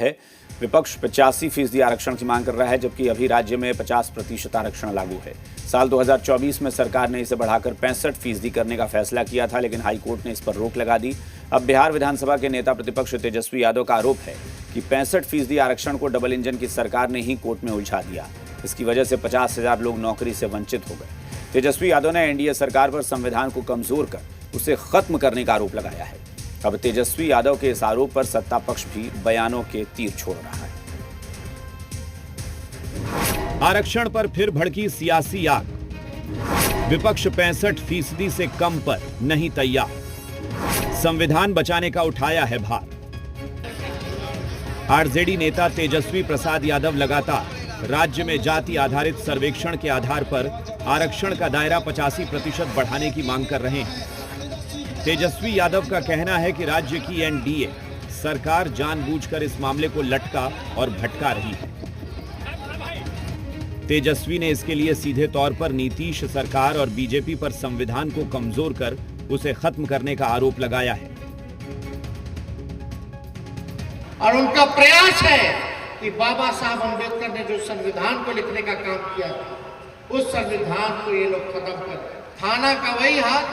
है। विपक्ष 85% आरक्षण की मांग कर रहा है, जबकि अभी राज्य में 50% आरक्षण लागू है। साल 2024 में सरकार ने इसे बढ़ाकर 65% करने का फैसला किया था, लेकिन हाईकोर्ट ने इस पर रोक लगा दी। अब बिहार विधानसभा के नेता प्रतिपक्ष तेजस्वी यादव का आरोप है कि 65% आरक्षण को डबल इंजन की सरकार ने ही कोर्ट में उलझा दिया। इसकी वजह से 50,000 लोग नौकरी से वंचित हो गए। तेजस्वी यादव ने एनडीए सरकार पर संविधान को कमजोर कर उसे खत्म करने का आरोप लगाया है। अब तेजस्वी यादव के इस आरोप पर सत्ता पक्ष भी बयानों के तीर छोड़ रहा है। आरक्षण पर फिर भड़की सियासी आग। विपक्ष 65% से कम पर नहीं तैयार। संविधान बचाने का उठाया है भार। आरजेडी नेता तेजस्वी प्रसाद यादव लगातार राज्य में जाति आधारित सर्वेक्षण के आधार पर आरक्षण का दायरा 85% बढ़ाने की मांग कर रहे हैं। तेजस्वी यादव का कहना है कि राज्य की एनडीए सरकार जानबूझकर इस मामले को लटका और भटका रही है। तेजस्वी ने इसके लिए सीधे तौर पर नीतीश सरकार और बीजेपी पर संविधान को कमजोर कर उसे खत्म करने का आरोप लगाया है। और उनका प्रयास है कि बाबा साहब अम्बेडकर ने जो संविधान को लिखने का काम किया, उस संविधान को ये लोग खत्म कर दें। थाना का वही हाल,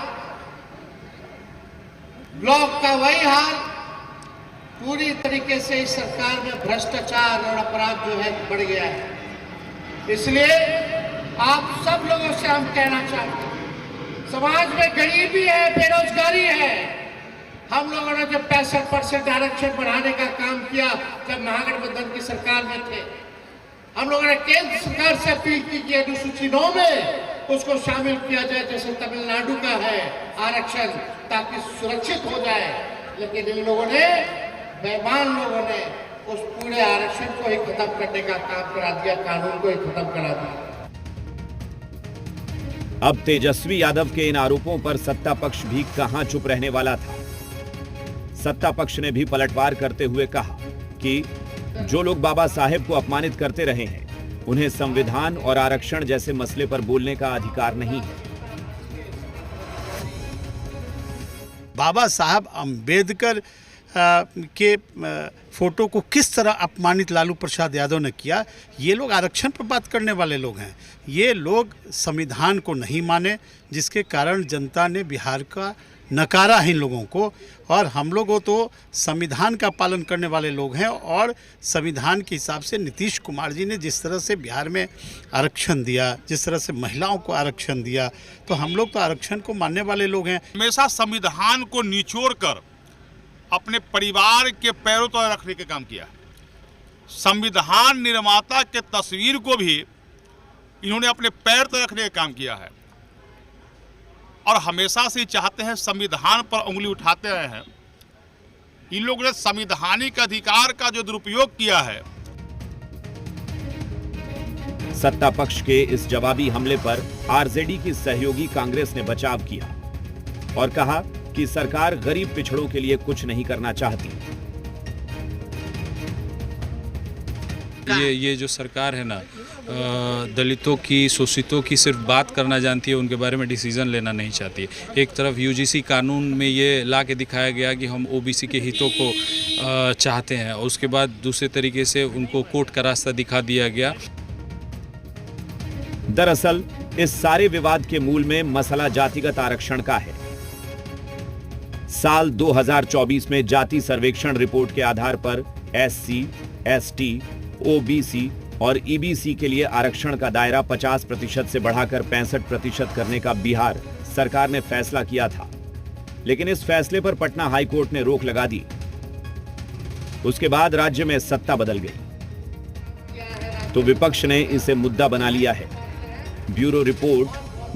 ब्लॉक का वही हाल, पूरी तरीके से इस सरकार में भ्रष्टाचार और अपराध जो है बढ़ गया है। इसलिए आप सब लोगों से हम कहना चाहते हैं, समाज में गरीबी है, बेरोजगारी है। हम लोगों ने जब 65% आरक्षण बढ़ाने का काम किया, जब महागठबंधन की सरकार में थे, हम लोगों ने केंद्र सरकार से अपील की कि अनुसूची 9 में उसको शामिल किया जाए, जैसे तमिलनाडु का है आरक्षण, ताकि सुरक्षित हो जाए। लेकिन इन लोगों ने, बेईमान लोगों ने उस पूरे आरक्षण को ही खत्म करने का काम करा दिया, कानून को ही खत्म करा दिया। अब तेजस्वी यादव के इन आरोपों पर सत्ता पक्ष भी कहां चुप रहने वाला था। सत्ता पक्ष ने भी पलटवार करते हुए कहा कि जो लोग बाबा साहेब को अपमानित करते रहे हैं, उन्हें संविधान और आरक्षण जैसे मसले पर बोलने का अधिकार नहीं है। बाबा साहब अंबेडकर के फोटो को किस तरह अपमानित लालू प्रसाद यादव ने किया। ये लोग आरक्षण पर बात करने वाले लोग हैं। ये लोग संविधान को नहीं माने, जिसके कारण जनता ने बिहार का नकारा है इन लोगों को। और हम लोगों तो संविधान का पालन करने वाले लोग हैं, और संविधान के हिसाब से नीतीश कुमार जी ने जिस तरह से बिहार में आरक्षण दिया, जिस तरह से महिलाओं को आरक्षण दिया, तो हम लोग तो आरक्षण को मानने वाले लोग हैं। हमेशा संविधान को निचोड़ कर अपने परिवार के पैरों तले रखने का काम किया। संविधान निर्माता के तस्वीर को भी इन्होंने अपने पैर तले रखने का काम किया है, और हमेशा से चाहते हैं संविधान पर उंगली उठाते रहे हैं। इन लोगों ने संवैधानिक अधिकार का जो दुरुपयोग किया है। सत्ता पक्ष के इस जवाबी हमले पर आरजेडी की सहयोगी कांग्रेस ने बचाव किया और कहा कि सरकार गरीब पिछड़ों के लिए कुछ नहीं करना चाहती। ये जो सरकार है ना, दलितों की, शोषितों की सिर्फ बात करना जानती है, उनके बारे में डिसीजन लेना नहीं चाहती है। एक तरफ यूजीसी कानून में ये ला के दिखाया गया कि हम ओबीसी के हितों को चाहते हैं, और उसके बाद दूसरे तरीके से उनको कोर्ट का रास्ता दिखा दिया गया। दरअसल इस सारे विवाद के मूल में मसला जातिगत आरक्षण का है। साल 2024 में जाति सर्वेक्षण रिपोर्ट के आधार पर एससी, एसटी, ओबीसी और ईबीसी के लिए आरक्षण का दायरा 50% से बढ़ाकर 65% करने का बिहार सरकार ने फैसला किया था, लेकिन इस फैसले पर पटना हाई कोर्ट ने रोक लगा दी। उसके बाद राज्य में सत्ता बदल गई, तो विपक्ष ने इसे मुद्दा बना लिया है। Bureau report,